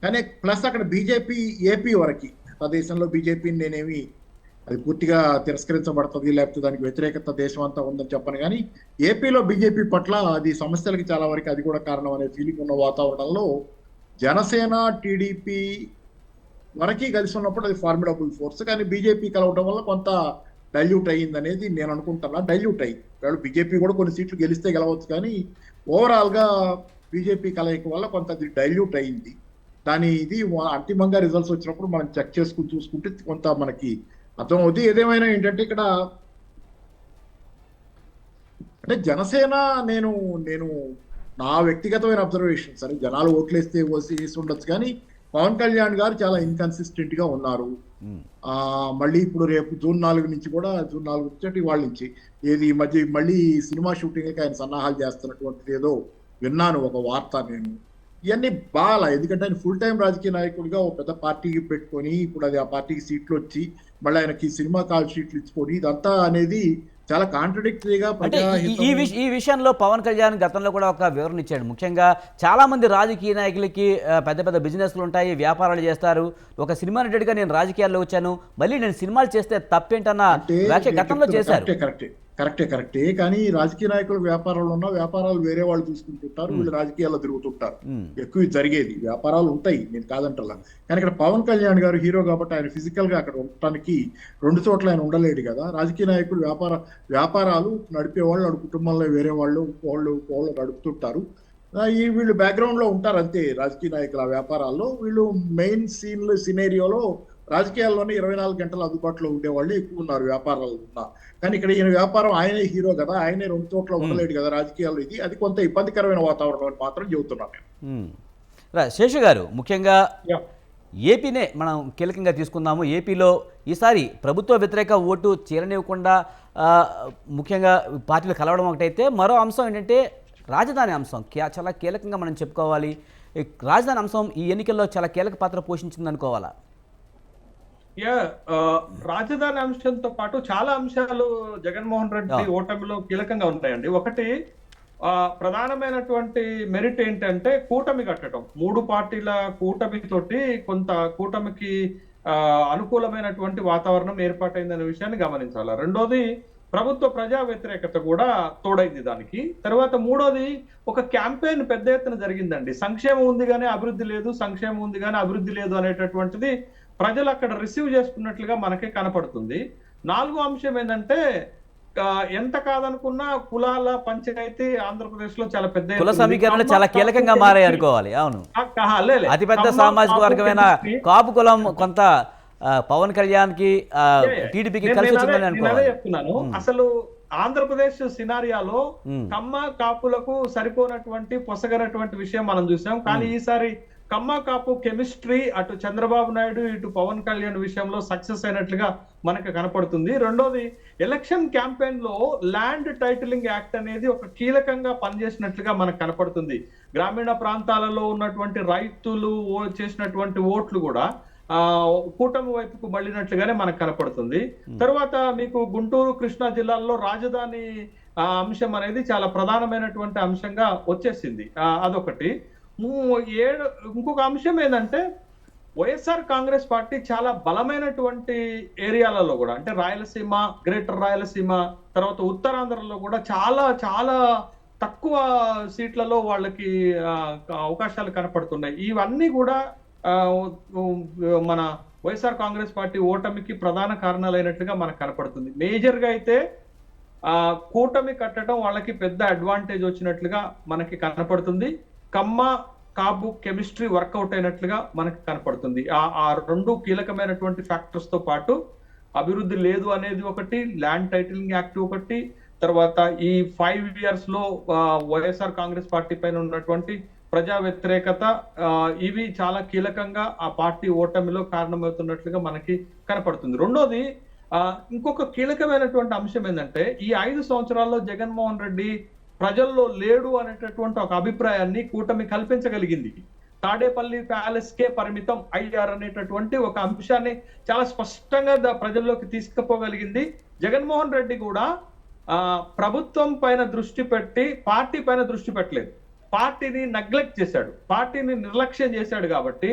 కానీ ప్లస్ అక్కడ బీజేపీ ఏపీ వరకు దేశంలో బీజేపీని నేనేమి అది పూర్తిగా తిరస్కరించబడుతుంది లేకపోతే దానికి వ్యతిరేకత దేశం అంతా ఉందని చెప్పను. కానీ ఏపీలో బీజేపీ పట్ల అది సమస్యలకి చాలా వరకు అది కూడా కారణం అనే ఫీలింగ్ ఉన్న వాతావరణంలో జనసేన టీడీపీ వరకు కలిసి ఉన్నప్పుడు అది ఫార్మిడబుల్ ఫోర్స్. కానీ బీజేపీ కలవడం వల్ల కొంత డైల్యూట్ అయ్యింది అనేది నేను అనుకుంటున్నా. డైల్యూట్ అయ్యింది. వాళ్ళు బీజేపీ కూడా కొన్ని సీట్లు గెలిస్తే గెలవచ్చు, కానీ ఓవరాల్గా బీజేపీ కలయిక వల్ల కొంత అది డైల్యూట్ అయ్యింది. దాని ఇది అంతిమంగా రిజల్ట్స్ వచ్చినప్పుడు మనం చెక్ చేసుకుని చూసుకుంటే కొంత మనకి అర్థమవుతుంది. ఏదేమైనా ఏంటంటే ఇక్కడ అంటే జనసేన నేను నా వ్యక్తిగతమైన అబ్జర్వేషన్, సరే జనాలు ఓట్లేస్తే వేసి ఉండొచ్చు, కానీ పవన్ కళ్యాణ్ గారు చాలా ఇన్కన్సిస్టెంట్ గా ఉన్నారు. మళ్ళీ ఇప్పుడు రేపు జూన్ 4 నుంచి కూడా జూన్ 4 నుంచి ఇవాళ నుంచి ఏది ఈ మధ్య మళ్ళీ సినిమా షూటింగ్ ఆయన సన్నాహాలు చేస్తున్నటువంటిది ఏదో విన్నాను ఒక వార్త. నేను ఇవన్నీ బాగా, ఎందుకంటే ఆయన ఫుల్ టైం రాజకీయ నాయకుడిగా ఒక పెద్ద పార్టీకి పెట్టుకొని ఇప్పుడు అది ఆ పార్టీకి సీట్లు వచ్చి మళ్ళీ ఆయనకి సినిమా కాల్ షీట్లు ఇచ్చుకొని ఇదంతా అనేది చాలా కాంట్రడిక్టరీగా. ఈ విషయంలో పవన్ కళ్యాణ్ గతంలో కూడా ఒక వివరణ ఇచ్చాడు. ముఖ్యంగా చాలా మంది రాజకీయ నాయకులకి పెద్ద పెద్ద బిజినెస్లు ఉంటాయి, వ్యాపారాలు చేస్తారు. ఒక సినిమా నటుడిగా నేను రాజకీయాల్లో వచ్చాను, మళ్ళీ నేను సినిమాలు చేస్తే తప్పేంటన్న వ్యాఖ్య గతంలో చేశారు. కరెక్టే. కానీ రాజకీయ నాయకులు వ్యాపారాలు ఉన్నా వ్యాపారాలు వేరే వాళ్ళు చూసుకుంటుంటారు, వీళ్ళు రాజకీయాల్లో తిరుగుతుంటారు. ఎక్కువ వ్యాపారాలు వ్యాపారాలు ఉంటాయి, నేను కాదంటలా. కానీ ఇక్కడ పవన్ కళ్యాణ్ గారు హీరో కాబట్టి ఆయన ఫిజికల్ గా అక్కడ ఉండటానికి 2 చోట్ల ఆయన ఉండలేడు కదా. రాజకీయ నాయకులు వ్యాపారాలు నడిపేవాళ్ళు వాళ్ళ కుటుంబంలో వేరే వాళ్ళు నడుపుతుంటారు. వీళ్ళు బ్యాక్గ్రౌండ్ లో ఉంటారు అంతే. రాజకీయ నాయకుల వ్యాపారాల్లో వీళ్ళు మెయిన్ సినేరియోలో రాజకీయాల్లోనే 24 గంటలు అందుబాటులో ఉండేవాళ్ళు ఎక్కువ ఉన్నారు వ్యాపారాలు ఉన్నా. కానీ ఇక్కడ ఈయన వ్యాపారం ఆయనే హీరో కదా, ఆయనే 2 చోట్ల ఉండలేడు కదా రాజకీయాల్లో. అది కొంత ఇబ్బందికరమైన వాతావరణం అని మాత్రం చెబుతున్నాను నేను. శేషు గారు, ముఖ్యంగా ఏపీనే మనం కీలకంగా తీసుకుందాము. ఏపీలో ఈసారి ప్రభుత్వ వ్యతిరేక ఓటు చేరనివ్వకుండా ముఖ్యంగా పార్టీలు కలవడం ఒకటైతే, మరో అంశం ఏంటంటే రాజధాని అంశం చాలా కీలకంగా మనం చెప్పుకోవాలి. ఈ రాజధాని అంశం ఈ ఎన్నికల్లో చాలా కీలక పాత్ర పోషించింది అనుకోవాలా? రాజధాని అంశంతో పాటు చాలా అంశాలు జగన్మోహన్ రెడ్డి ఓటమిలో కీలకంగా ఉంటాయండి. ఒకటి ప్రధానమైనటువంటి మెరిట్ ఏంటంటే కూటమి కట్టడం. 3 పార్టీల కూటమితోటి కొంత కూటమికి అనుకూలమైనటువంటి వాతావరణం ఏర్పాటైందనే విషయాన్ని గమనించాలి. రెండోది ప్రభుత్వ ప్రజా వ్యతిరేకత కూడా తోడైంది దానికి. తర్వాత మూడోది ఒక క్యాంపెయిన్ పెద్ద ఎత్తున జరిగిందండి. సంక్షేమం ఉంది కానీ అభివృద్ధి లేదు, సంక్షేమం ఉంది కానీ అభివృద్ధి లేదు అనేటటువంటిది ప్రజలు అక్కడ రిసీవ్ చేసుకున్నట్లుగా మనకే కనపడుతుంది. 4వ అంశం ఏంటంటే ఎంత కాదనుకున్నా కులాల పంచాయతీ ఆంధ్రప్రదేశ్ లో చాలా పెద్ద కుల సమీకరణలు చాలా కీలకంగా మారాయి అనుకోవాలి. అవును, అతిపెద్ద సామాజిక వర్గమైన కాపు కులం కొంత పవన్ కళ్యాణ్ కి టీడీపీకి కలిసి వచ్చిందని అనుకోవాలి. చెప్తున్నాను. అసలు ఆంధ్రప్రదేశ్ సినారియాలో కమ్మ కాపులకు సరిపోనటువంటి పొసగనటువంటి విషయం మనం చూసాం. కానీ ఈసారి కమ్మ కాపు కెమిస్ట్రీ అటు చంద్రబాబు నాయుడు ఇటు పవన్ కళ్యాణ్ విషయంలో సక్సెస్ అయినట్లుగా మనకు కనపడుతుంది. రెండోది ఎలక్షన్ క్యాంపెయిన్ లో ల్యాండ్ టైటిలింగ్ యాక్ట్ అనేది ఒక కీలకంగా పనిచేసినట్లుగా మనకు కనపడుతుంది. గ్రామీణ ప్రాంతాలలో ఉన్నటువంటి రైతులు చేసినటువంటి ఓట్లు కూడా కూటమి వైపుకు మళ్ళినట్లుగానే మనకు కనపడుతుంది. తర్వాత మీకు గుంటూరు కృష్ణా జిల్లాల్లో రాజధాని అంశం అనేది చాలా ప్రధానమైనటువంటి అంశంగా వచ్చేసింది. అదొకటి. ఇంకొక అంశం ఏంటంటే వైఎస్ఆర్ కాంగ్రెస్ పార్టీ చాలా బలమైనటువంటి ఏరియాలలో కూడా అంటే రాయలసీమ, గ్రేటర్ రాయలసీమ, తర్వాత ఉత్తరాంధ్రలో కూడా చాలా చాలా తక్కువ సీట్లలో వాళ్ళకి అవకాశాలు కనపడుతున్నాయి. ఇవన్నీ కూడా మన వైఎస్ఆర్ కాంగ్రెస్ పార్టీ ఓటమికి ప్రధాన కారణాలైనట్లుగా మనకు కనపడుతుంది. మేజర్ గా అయితే కూటమి కట్టడం వాళ్ళకి పెద్ద అడ్వాంటేజ్ వచ్చినట్లుగా మనకి కనపడుతుంది. కమ్మ కాపు కెమిస్ట్రీ వర్కౌట్ అయినట్లుగా మనకి కనపడుతుంది. ఆ 2 కీలకమైనటువంటి ఫ్యాక్టర్స్ తో పాటు అభివృద్ధి లేదు అనేది ఒకటి, ల్యాండ్ టైటిలింగ్ యాక్ట్ ఒకటి, తర్వాత ఈ 5 years లో వైఎస్ఆర్ కాంగ్రెస్ పార్టీ పైన ఉన్నటువంటి ప్రజా వ్యతిరేకత, ఇవి చాలా కీలకంగా ఆ పార్టీ ఓటమిలో కారణమవుతున్నట్లుగా మనకి కనపడుతుంది. రెండోది ఇంకొక కీలకమైనటువంటి అంశం ఏంటంటే ఈ 5 సంవత్సరాల్లో జగన్మోహన్ రెడ్డి ప్రజల్లో లేడు అనేటటువంటి ఒక అభిప్రాయాన్ని కూటమి కల్పించగలిగింది. తాడేపల్లి ప్యాలెస్ కే పరిమితం అయ్యారు అనేటటువంటి ఒక అంశాన్ని చాలా స్పష్టంగా ప్రజల్లోకి తీసుకుపోగలిగింది. జగన్మోహన్ రెడ్డి కూడా ప్రభుత్వం పైన దృష్టి పెట్టి పార్టీ పైన దృష్టి పెట్టలేదు. పార్టీని నెగ్లెక్ట్ చేశాడు, పార్టీని నిర్లక్ష్యం చేశాడు. కాబట్టి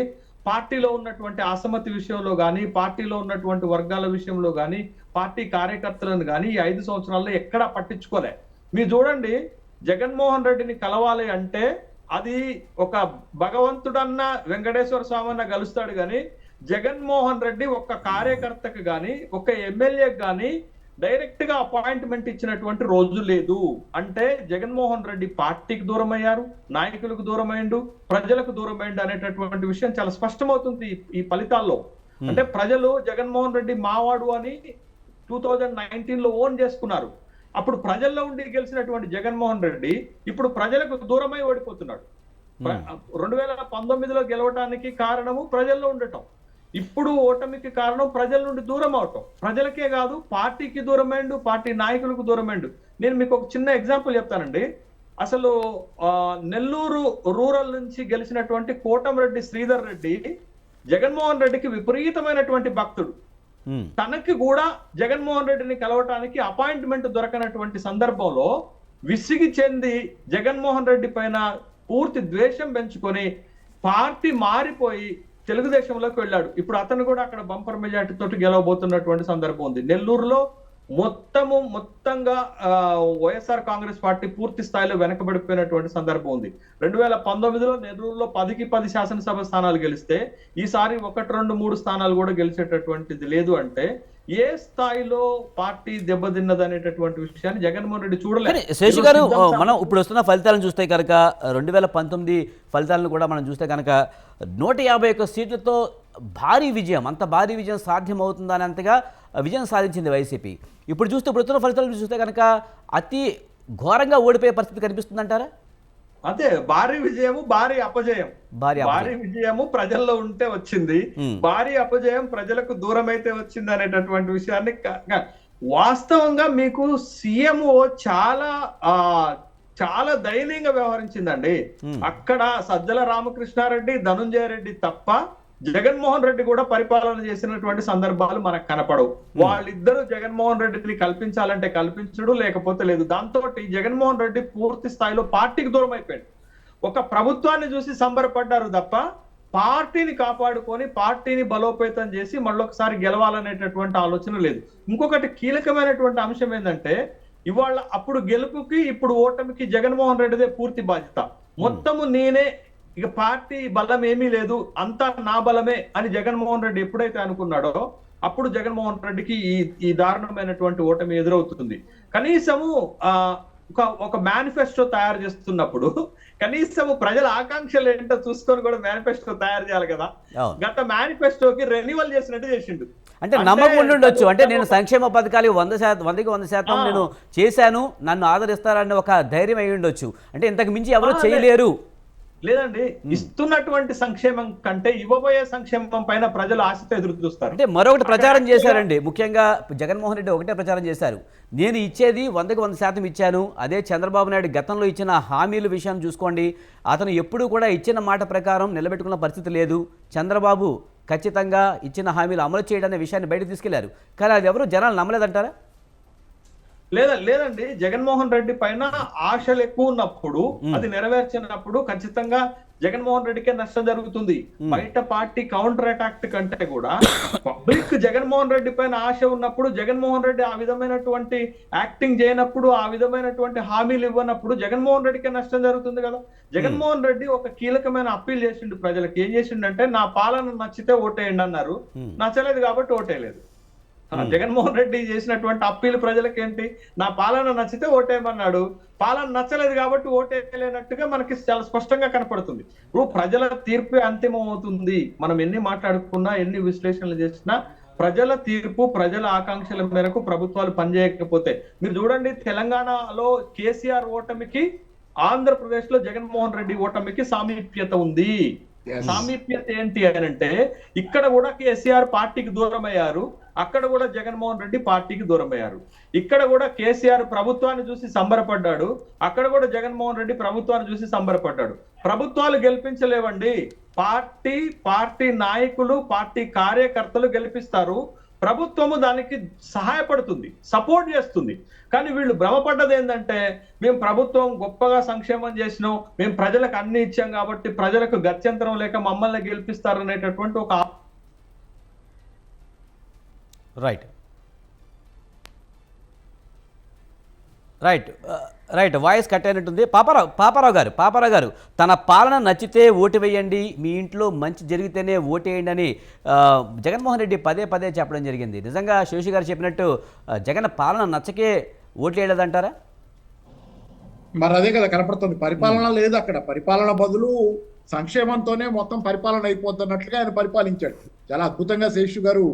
పార్టీలో ఉన్నటువంటి అసమ్మతి విషయంలో కానీ, పార్టీలో ఉన్నటువంటి వర్గాల విషయంలో కానీ, పార్టీ కార్యకర్తలను కానీ ఈ 5 సంవత్సరాల్లో ఎక్కడా పట్టించుకోలే. మీరు చూడండి, జగన్మోహన్ రెడ్డిని కలవాలి అంటే అది ఒక భగవంతుడన్న వెంకటేశ్వర స్వామి కలుస్తాడు కానీ జగన్మోహన్ రెడ్డి ఒక్క కార్యకర్తకు కానీ ఒక ఎమ్మెల్యేకి కానీ డైరెక్ట్ గా అపాయింట్మెంట్ ఇచ్చినటువంటి రోజు లేదు. అంటే జగన్మోహన్ రెడ్డి పార్టీకి దూరం అయ్యారు, నాయకులకు దూరం అయ్యిండు, ప్రజలకు దూరం అయ్యిండు అనేటటువంటి విషయం చాలా స్పష్టమవుతుంది ఈ ఫలితాల్లో. అంటే ప్రజలు జగన్మోహన్ రెడ్డి మావాడు అని 2019 లో ఓన్ చేసుకున్నారు. అప్పుడు ప్రజల్లో ఉండి గెలిచినటువంటి జగన్మోహన్ రెడ్డి ఇప్పుడు ప్రజలకు దూరమై ఓడిపోతున్నాడు. 2019లో గెలవటానికి కారణము ప్రజల్లో ఉండటం, ఇప్పుడు ఓటమికి కారణం ప్రజల నుండి దూరం అవటం. ప్రజలకే కాదు పార్టీకి దూరమైండు, పార్టీ నాయకులకు దూరమైండు. నేను మీకు ఒక చిన్న ఎగ్జాంపుల్ చెప్తానండి. అసలు నెల్లూరు రూరల్ నుంచి గెలిచినటువంటి కోటమిరెడ్డి శ్రీధర్ రెడ్డి జగన్మోహన్ రెడ్డికి విపరీతమైనటువంటి భక్తుడు. తనకి కూడా జగన్మోహన్ రెడ్డిని కలవటానికి అపాయింట్మెంట్ దొరకనటువంటి సందర్భంలో విసిగి చెంది జగన్మోహన్ రెడ్డి పైన పూర్తి ద్వేషం పెంచుకొని పార్టీ మారిపోయి తెలుగుదేశంలోకి వెళ్ళాడు. ఇప్పుడు అతను కూడా అక్కడ బంపర్ మెజార్టీ తోటి గెలవబోతున్నటువంటి సందర్భం ఉంది. నెల్లూరులో మొత్తంగా వైఎస్ఆర్ కాంగ్రెస్ పార్టీ పూర్తి స్థాయిలో వెనకబడిపోయినటువంటి సందర్భం ఉంది. 2019లో నెల్లూరులో 10కి 10 శాసనసభ స్థానాలు గెలిస్తే ఈసారి 1, 2, 3 స్థానాలు కూడా గెలిచేటటువంటిది లేదు. అంటే ఏ స్థాయిలో పార్టీ దెబ్బతిన్నది అనేటటువంటి విషయాన్ని జగన్మోహన్ రెడ్డి చూడలేదు. శేషు గారు, మనం ఇప్పుడు వస్తున్న ఫలితాలను చూస్తే కనుక 2019 ఫలితాలను కూడా మనం చూస్తే కనుక 151 సీట్లతో భారీ విజయం, అంత భారీ విజయం సాధ్యమవుతుందని అంతగా విజయం సాధించింది వైసీపీ. ఇప్పుడు వస్తున్న ఫలితాలను చూస్తే కనుక అతి ఘోరంగా ఓడిపోయే పరిస్థితి కనిపిస్తుందంటారా? అదే భారీ విజయము, భారీ అపజయం. భారీ విజయము ప్రజల్లో ఉంటే వచ్చింది, భారీ అపజయం ప్రజలకు దూరం అయితే వచ్చింది అనేటటువంటి విషయాన్ని వాస్తవంగా మీకు సీఎంఓ చాలా దయనీయంగా వ్యవహరించిందండి. అక్కడ సజ్జల రామకృష్ణారెడ్డి, ధనుంజయ రెడ్డి తప్ప జగన్మోహన్ రెడ్డి కూడా పరిపాలన చేసినటువంటి సందర్భాలు మనకు కనపడవు. వాళ్ళిద్దరూ జగన్మోహన్ రెడ్డిని కల్పించాలంటే కల్పించడు, లేకపోతే లేదు. దాంతో జగన్మోహన్ రెడ్డి పూర్తి స్థాయిలో పార్టీకి దూరం అయిపోయాడు. ఒక ప్రభుత్వాన్ని చూసి సంబరపడ్డారు తప్ప పార్టీని కాపాడుకొని పార్టీని బలోపేతం చేసి మళ్ళొకసారి గెలవాలనేటటువంటి ఆలోచన లేదు. ఇంకొకటి కీలకమైనటువంటి అంశం ఏంటంటే, ఇవాళ అప్పుడు గెలుపుకి ఇప్పుడు ఓటమికి జగన్మోహన్ రెడ్డిదే పూర్తి బాధ్యత. మొత్తము నేనే, ఇక పార్టీ బలం ఏమీ లేదు, అంతా నా బలమే అని జగన్మోహన్ రెడ్డి ఎప్పుడైతే అనుకున్నాడో అప్పుడు జగన్మోహన్ రెడ్డికి ఈ దారుణమైనటువంటి ఓటమి ఎదురవుతుంది. కనీసము ఒక మేనిఫెస్టో తయారు చేస్తున్నప్పుడు కనీసము ప్రజల ఆకాంక్షలు ఏంటో చూసుకొని కూడా మేనిఫెస్టో తయారు చేయాలి కదా. గత మేనిఫెస్టోకి రెన్యువల్ చేసినట్టు చేసిండు. అంటే నమ్మకం ఉండుండొచ్చు, అంటే నేను సంక్షేమ పథకాలు 100% నేను చేశాను, నన్ను ఆదరిస్తారని ఒక ధైర్యం అయి ఉండొచ్చు. అంటే ఇంతకు మించి ఎవరు చేయలేరు. లేదండి, ఇస్తున్నటువంటి సంక్షేమం కంటే ఇవ్వబోయే సంక్షేమం పైన ప్రజలు ఆశతో ఎదురు చూస్తారు. అంటే మరొకటి ప్రచారం చేశారండి, ముఖ్యంగా జగన్మోహన్ రెడ్డి ఒకటే ప్రచారం చేశారు, నేను ఇచ్చేది 100% ఇచ్చాను. అదే చంద్రబాబు నాయుడు గతంలో ఇచ్చిన హామీల విషయం చూసుకోండి, అతను ఎప్పుడూ కూడా ఇచ్చిన మాట ప్రకారం నిలబెట్టుకున్న పరిస్థితి లేదు. చంద్రబాబు ఖచ్చితంగా ఇచ్చిన హామీలు అమలు చేయడనే విషయాన్ని బయటకు తీసుకెళ్లారు. కానీ అది ఎవరు జనాలు నమ్మలేదంటారా? లేదండి, జగన్మోహన్ రెడ్డి పైన ఆశలు ఎక్కువ ఉన్నప్పుడు అది నెరవేర్చినప్పుడు ఖచ్చితంగా జగన్మోహన్ రెడ్డికే నష్టం జరుగుతుంది. బయట పార్టీ కౌంటర్ అటాక్ కంటే కూడా పబ్లిక్ జగన్మోహన్ రెడ్డి పైన ఆశ ఉన్నప్పుడు, జగన్మోహన్ రెడ్డి ఆ విధమైనటువంటి యాక్టింగ్ చేయనప్పుడు, ఆ విధమైనటువంటి హామీలు ఇవ్వనప్పుడు జగన్మోహన్ రెడ్డికే నష్టం జరుగుతుంది కదా. జగన్మోహన్ రెడ్డి ఒక కీలకమైన అప్పీల్ చేసిండు ప్రజలకు. ఏం చేసిండంటే, నా పాలన నచ్చితే ఓటేయండి అన్నారు. నచ్చలేదు కాబట్టి ఓటేయలేదు. జగన్మోహన్ రెడ్డి చేసినటువంటి అప్పీల్ ప్రజలకు ఏంటి, నా పాలన నచ్చితే ఓటేయమన్నాడు. పాలన నచ్చలేదు కాబట్టి ఓటేయలేనట్టుగా మనకి చాలా స్పష్టంగా కనపడుతుంది. ఇప్పుడు ప్రజల తీర్పు అంతిమం అవుతుంది. మనం ఎన్ని మాట్లాడుకున్నా, ఎన్ని విశ్లేషణలు చేసినా ప్రజల తీర్పు, ప్రజల ఆకాంక్షల మేరకు ప్రభుత్వాలు పనిచేయకపోతే, మీరు చూడండి తెలంగాణలో కేసీఆర్ ఓటమికి, ఆంధ్రప్రదేశ్ లో జగన్మోహన్ రెడ్డి ఓటమికి సామీప్యత ఉంది. సామీప్యత ఏంటి అని అంటే, ఇక్కడ కూడా కేసీఆర్ పార్టీకి దూరం అయ్యారు, అక్కడ కూడా జగన్మోహన్ రెడ్డి పార్టీకి దూరం అయ్యారు. ఇక్కడ కూడా కేసీఆర్ ప్రభుత్వాన్ని చూసి సంబరపడ్డాడు, అక్కడ కూడా జగన్మోహన్ రెడ్డి ప్రభుత్వాన్ని చూసి సంబరపడ్డాడు. ప్రభుత్వాలు గెలిపించలేవండి, పార్టీ నాయకులు, పార్టీ కార్యకర్తలు గెలిపిస్తారు. ప్రభుత్వము దానికి సహాయపడుతుంది, సపోర్ట్ చేస్తుంది. కానీ వీళ్ళు భ్రమపడ్డది ఏంటంటే, మేము ప్రభుత్వం గొప్పగా సంక్షేమం చేసినాం, మేము ప్రజలకు అన్ని ఇచ్చాం కాబట్టి ప్రజలకు గత్యంతరం లేక మమ్మల్ని గెలిపిస్తారనేటటువంటి ఒక రైట్ వాయిస్ కట్ అయినట్టుంది. పాపారావు గారు తన పాలన నచ్చితే ఓటు వేయండి, మీ ఇంట్లో మంచి జరిగితేనే ఓటేయండి అని జగన్మోహన్ రెడ్డి పదే చెప్పడం జరిగింది. నిజంగా శేషి గారు చెప్పినట్టు జగన్ పాలన నచ్చకే ఓటు వేయలేదంటారా? మరి అదే కదా కనపడుతుంది. పరిపాలన లేదు అక్కడ. పరిపాలన బదులు సంక్షేమంతోనే మొత్తం పరిపాలన అయిపోతున్నట్లుగా ఆయన పరిపాలించాడు. చాలా అద్భుతంగా శేషు గారు,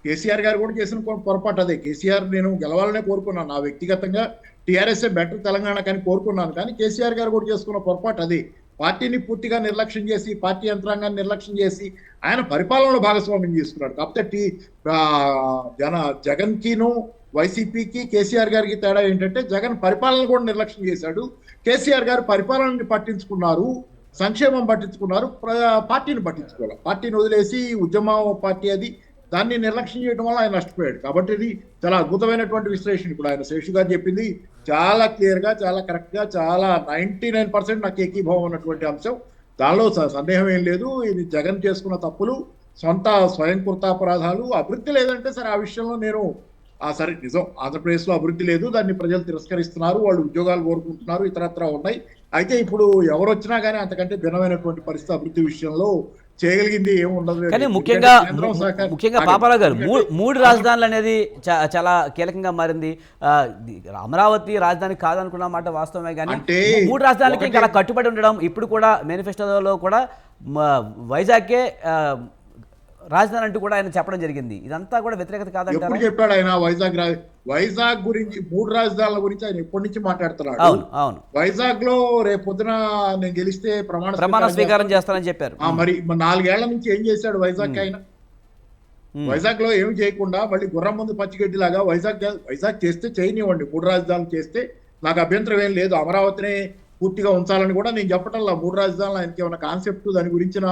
కేసీఆర్ గారు కూడా చేసిన పొరపాటు అదే. కేసీఆర్ నేను గెలవాలనే కోరుకున్నాను, నా వ్యక్తిగతంగా టీఆర్ఎస్ఏ బెటర్ తెలంగాణ కానీ కోరుకున్నాను. కానీ కేసీఆర్ గారు కూడా చేసుకున్న పొరపాటు అదే. పార్టీని పూర్తిగా నిర్లక్ష్యం చేసి, పార్టీ యంత్రాంగాన్ని నిర్లక్ష్యం చేసి ఆయన పరిపాలనలో భాగస్వామ్యం చేసుకున్నాడు. కాకపోతే జగన్కిను వైసీపీకి కేసీఆర్ గారికి తేడా ఏంటంటే, జగన్ పరిపాలన కూడా నిర్లక్ష్యం చేశాడు, కేసీఆర్ గారు పరిపాలనని పట్టించుకున్నారు, సంక్షేమం పట్టించుకున్నారు, పార్టీని పట్టించుకోవాలి. పార్టీని వదిలేసి ఉద్యమ పార్టీ అది దాన్ని నిర్లక్ష్యం చేయడం వల్ల ఆయన నష్టపోయాడు. కాబట్టి ఇది చాలా అద్భుతమైనటువంటి విశ్లేషణ. ఇప్పుడు ఆయన శేషు గారు చెప్పింది చాలా క్లియర్ గా, చాలా కరెక్ట్ గా, చాలా 99% నాకు ఏకీభావం ఉన్నటువంటి అంశం. దానిలో సందేహం ఏం లేదు. ఇది జగన్ చేసుకున్న తప్పులు, సొంత స్వయం కృతాపరాధాలు. అభివృద్ధి లేదంటే సరే, ఆ విషయంలో నేను సరే నిజం, ఆంధ్రప్రదేశ్ లో అభివృద్ధి లేదు, దాన్ని ప్రజలు తిరస్కరిస్తున్నారు, వాళ్ళు ఉద్యోగాలు కోరుకుంటున్నారు, ఇతరత్రా ఉన్నాయి. అయితే ఇప్పుడు ఎవరు వచ్చినా కానీ అంతకంటే భిన్నమైనటువంటి పరిస్థితి అభివృద్ధి విషయంలో చేయగలిగింది ఏముండదు. కానీ ముఖ్యంగా పాపారావు గారు, మూడు రాజధానులు అనేది చాలా కీలకంగా మారింది. అమరావతి రాజధాని కాదనుకున్న మాట వాస్తవమే, కానీ మూడు రాజధానులకి చాలా కట్టుబడి ఉండడం, ఇప్పుడు కూడా మేనిఫెస్టోలో కూడా వైజాగ్కే రాజధాని అంటూ కూడా ఆయన చెప్పడం జరిగింది. ఇదంతా కూడా వ్యతిరేకత కాదంటారా? ఎప్పుడు చెప్పాడు ఆయన వైజాగ్ గురించి, మూడు రాజధానుల గురించి ఆయన ఎప్పటి నుంచి మాట్లాడుతున్నాడు. అవును. వైజాగ్ లో రేపు పొద్దున నేను గెలిస్తే ప్రమాణ స్వీకారం చేస్తానని చెప్పారు. మరి 4 ఏళ్ల నుంచి ఏం చేశాడు వైజాగ్ ఆయన? వైజాగ్ లో ఏమి చేయకుండా మళ్ళీ గుర్రం ముందు పచ్చిగడ్డి లాగా వైజాగ్ చేస్తే చేయనివ్వండి, మూడు రాజధానులు చేస్తే నాకు అభ్యంతరం ఏం లేదు. అమరావతిని పూర్తిగా ఉంచాలని కూడా నేను చెప్పటంలా. 3 రాజధానులు ఆయనకి ఏమైనా కాన్సెప్ట్ దాని గురించిన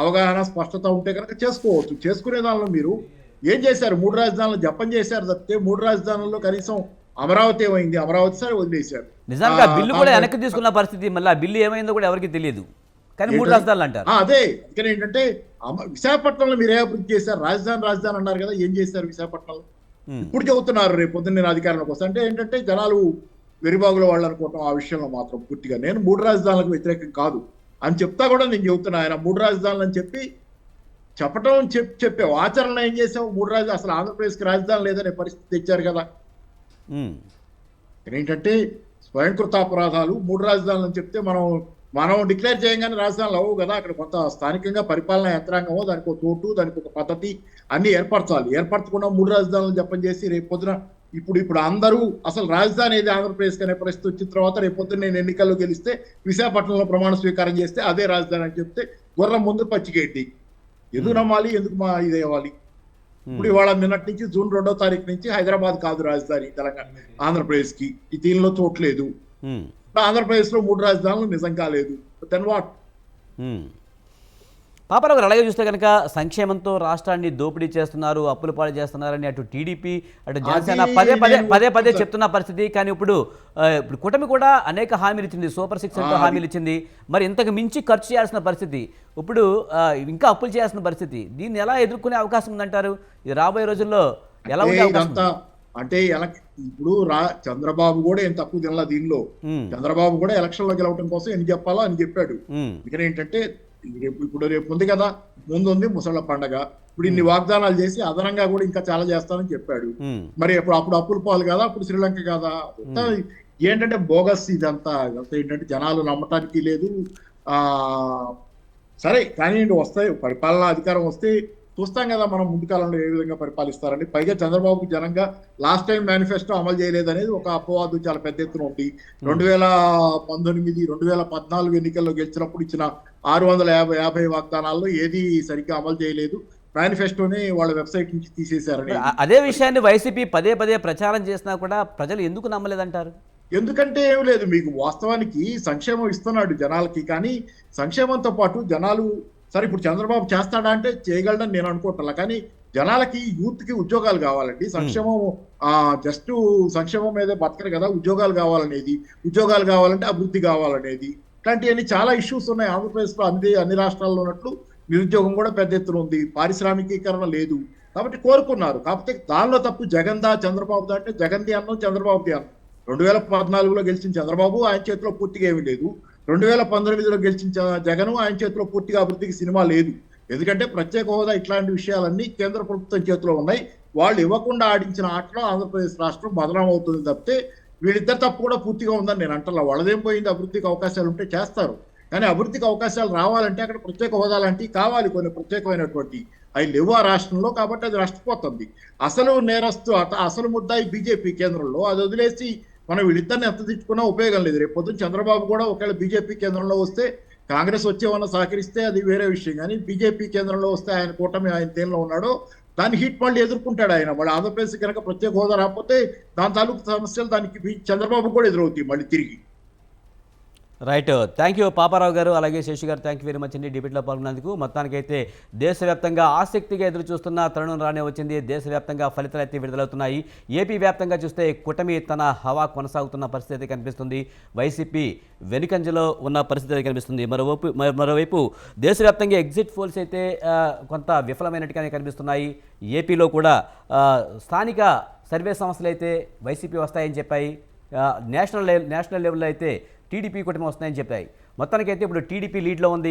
అవగాహన స్పష్టత ఉంటే కనుక చేసుకోవచ్చు. చేసుకునే దానిలో మీరు ఏం చేశారు? 3 రాజధానులు జపం చేశారు తప్పితే 3 రాజధానుల్లో కనీసం అమరావతి ఏమైంది? అమరావతి సరే వదిలేశారు. నిజానికి ఆ బిల్లు కూడా వెనక్కి తీసుకున్న పరిస్థితి, మళ్ళీ ఆ బిల్లు ఏమైందో కూడా ఎవరికి తెలియదు, కానీ 3 రాజధానులు అంటారు. అదే ఇక్కడ ఏంటంటే విశాఖపట్నంలో మీరు ఏ అభివృద్ధి చేశారు? రాజధాని అన్నారు కదా, ఏం చేశారు విశాఖపట్నంలో? ఇప్పుడు చెబుతున్నారు రేపు పొద్దున్న నేను అధికారంలోకి వస్తాను అంటే ఏంటంటే జనాలు వెరిబాగులో వాళ్ళు అనుకోవటం. ఆ విషయంలో మాత్రం పూర్తిగా నేను 3 రాజధానులకు వ్యతిరేకం కాదు అని చెప్తా కూడా నేను చెబుతున్నా. ఆయన 3 రాజధానులు అని చెప్పటం చెప్పావు, ఆచరణ ఏం చేసావు? 3 రాజధానులు అసలు ఆంధ్రప్రదేశ్కి రాజధాని లేదనే పరిస్థితి తెచ్చారు కదా. ఏంటంటే స్వయంకృతాపరాధాలు 3 రాజధానులు అని చెప్తే మనం డిక్లేర్ చేయగానే రాజధానులు అవ్వవు కదా. అక్కడ కొంత స్థానికంగా పరిపాలనా యంత్రాంగమో దానికి ఒక తోటు, దానికి ఒక పద్ధతి అన్ని ఏర్పరచాలి. ఏర్పరచకుండా 3 రాజధానులు జపం చేసి రేపు పొద్దున ఇప్పుడు అందరూ అసలు రాజధాని ఏది ఆంధ్రప్రదేశ్ అనే పరిస్థితి వచ్చిన తర్వాత రేపు పొద్దున నేను ఎన్నికల్లో గెలిస్తే విశాఖపట్నంలో ప్రమాణ స్వీకారం చేస్తే అదే రాజధాని అని చెప్తే గుర్రం ముందు పచ్చిగేటి ఎందుకు నమ్మాలి? ఎందుకు ఇది అవ్వాలి? ఇప్పుడు ఇవాళ నిన్నటి నుంచి జూన్ 2వ తారీఖు నుంచి హైదరాబాద్ కాదు రాజధాని తెలంగాణ ఆంధ్రప్రదేశ్ కి. దీనిలో చోట్లేదు. ఆంధ్రప్రదేశ్ లో 3 రాజధానులు నిజం కాలేదు. Then what? పాపారావు గారు, అలాగే చూస్తే కనుక సంక్షేమంతో రాష్ట్రాన్ని దోపిడీ చేస్తున్నారు, అప్పుల పాలు చేస్తున్నారని అటు టీడీపీ అటు జనసేన పదే చెప్తున్న పరిస్థితి. కానీ ఇప్పుడు కూటమి కూడా అనేక హామీలు ఇచ్చింది, సూపర్ 6 అంటూ హామీలు ఇచ్చింది. మరి ఇంతకు మించి ఖర్చు చేయాల్సిన పరిస్థితి, ఇప్పుడు ఇంకా అప్పులు చేయాల్సిన పరిస్థితి, దీన్ని ఎలా ఎదుర్కొనే అవకాశం ఉందంటారు? ఈ రాబోయే రోజుల్లో ఎలా ఉండే అవకాశం? అంటే ఇప్పుడు చంద్రబాబు కూడా ఏం తక్కువ తినలా దీనిలో. చంద్రబాబు కూడా ఎలక్షన్ లో గెలవడం కోసం ఎన్ని చెప్పాలో అని చెప్పాడు. ఇక్కడ ఏంటంటే రేపు ఉంది కదా, ముందుంది ముసళ్ళ పండగ. ఇప్పుడు ఇన్ని వాగ్దానాలు చేసి అదనంగా కూడా ఇంకా చాలా చేస్తానని చెప్పాడు. మరి అప్పుడు అప్పుల పాలు కదా, అప్పుడు శ్రీలంక కదా. ఏంటంటే బోగస్ ఇదంతా ఏంటంటే జనాలు నమ్మటానికి లేదు. సరే కానీ వస్తాయి, పరిపాలనా అధికారం వస్తే చూస్తాం కదా మనం ముందు కాలంలో ఏ విధంగా పరిపాలిస్తారని. పైగా చంద్రబాబుకి జనంగా లాస్ట్ టైం మేనిఫెస్టో అమలు చేయలేదు అనేది ఒక అపవాదు చాలా పెద్ద ఎత్తున ఉంది. 2019, 2014 ఎన్నికల్లో గెలిచినప్పుడు ఇచ్చిన 650 వాగ్దానాల్లో ఏది సరిగ్గా అమలు చేయలేదు. మేనిఫెస్టోని వాళ్ళ వెబ్సైట్ నుంచి తీసేశారని. అదే విషయాన్ని వైసీపీ పదే ప్రచారం చేసినా కూడా ప్రజలు ఎందుకు నమ్మలేదంటారు? ఎందుకంటే ఏం లేదు, మీకు వాస్తవానికి సంక్షేమం ఇస్తున్నాడు జనాలకి, కానీ సంక్షేమంతో పాటు జనాలు సరే ఇప్పుడు చంద్రబాబు చేస్తాడా అంటే చేయగలడని నేను అనుకుంటున్నా. కానీ జనాలకి యూత్కి ఉద్యోగాలు కావాలండి. సంక్షేమం జస్ట్ సంక్షేమం మీదే బతకరు కదా, ఉద్యోగాలు కావాలనేది, ఉద్యోగాలు కావాలంటే అభివృద్ధి కావాలనేది, ఇట్లాంటివన్నీ చాలా ఇష్యూస్ ఉన్నాయి ఆంధ్రప్రదేశ్లో. అన్ని రాష్ట్రాల్లో ఉన్నట్లు నిరుద్యోగం కూడా పెద్ద ఎత్తున ఉంది, పారిశ్రామికీకరణ లేదు. కాబట్టి కోరుకున్నారు. కాకపోతే దానిలో తప్పు జగన్దా చంద్రబాబుదా అంటే జగన్ది అన్నం చంద్రబాబుది అన్నం. 2014లో గెలిచిన చంద్రబాబు ఆయన చేతిలో పూర్తిగా ఏమీ లేదు. 2019లో గెలిచిన జగన్ ఆయన చేతిలో పూర్తిగా అభివృద్ధికి సినిమా లేదు. ఎందుకంటే ప్రత్యేక హోదా ఇట్లాంటి విషయాలన్నీ కేంద్ర ప్రభుత్వం చేతిలో ఉన్నాయి. వాళ్ళు ఇవ్వకుండా ఆడించిన ఆటలో ఆంధ్రప్రదేశ్ రాష్ట్రం బదనాం అవుతుంది తప్పితే వీళ్ళిద్దరు తప్పు కూడా పూర్తిగా ఉందని నేను అంటలా. వాళ్ళదేం పోయింది, అభివృద్ధికి అవకాశాలు ఉంటే చేస్తారు. కానీ అభివృద్ధికి అవకాశాలు రావాలంటే అక్కడ ప్రత్యేక హోదా లాంటివి కావాలి, కొన్ని ప్రత్యేకమైనటువంటి అవి లేవు ఆ రాష్ట్రంలో. కాబట్టి అది నష్టపోతుంది. అసలు నేరస్తు అసలు ముద్దాయి బీజేపీ కేంద్రంలో, అది వదిలేసి మనం వీళ్ళిద్దరిని ఎంత తిట్టుకున్నా ఉపయోగం లేదు. రేపు పొద్దున్న చంద్రబాబు కూడా ఒకవేళ బీజేపీ కేంద్రంలో వస్తే, కాంగ్రెస్ వచ్చేమన్నా సహకరిస్తే అది వేరే విషయం. కానీ బీజేపీ కేంద్రంలో వస్తే ఆయన కూటమి ఆయన దేనిలో ఉన్నాడో దాని హీట్ మళ్ళీ ఎదుర్కొంటాడు ఆయన. వాళ్ళు ఆంధ్రప్రదేశ్ కనుక ప్రత్యేక హోదా రాకపోతే దాని తాలూకు సమస్యలు దానికి చంద్రబాబు కూడా ఎదురవుతాయి మళ్ళీ తిరిగి. రైట్, థ్యాంక్ యూ పాపారావు గారు, అలాగే శేషు గారు, థ్యాంక్ యూ వెరీ మచ్ అండి డిబేట్లో పాల్గొన్నందుకు. మొత్తానికైతే దేశవ్యాప్తంగా ఆసక్తిగా ఎదురు చూస్తున్న తరుణం రానే వచ్చింది. దేశవ్యాప్తంగా ఫలితాలు అయితే విడుదలవుతున్నాయి. ఏపీ వ్యాప్తంగా చూస్తే కూటమి తన హవా కొనసాగుతున్న పరిస్థితి అయితే కనిపిస్తుంది. వైసీపీ వెనుకంజలో ఉన్న పరిస్థితి అయితే కనిపిస్తుంది. మరోవైపు దేశవ్యాప్తంగా ఎగ్జిట్ పోల్స్ అయితే కొంత విఫలమైనట్టుగానే కనిపిస్తున్నాయి. ఏపీలో కూడా స్థానిక సర్వే సంస్థలు అయితే వైసీపీ వస్తాయని చెప్పాయి. నేషనల్ లెవెల్లో అయితే టీడీపీ కూటమి వస్తాయని చెప్పాయి. మొత్తానికైతే ఇప్పుడు టీడీపీ లీడ్లో ఉంది.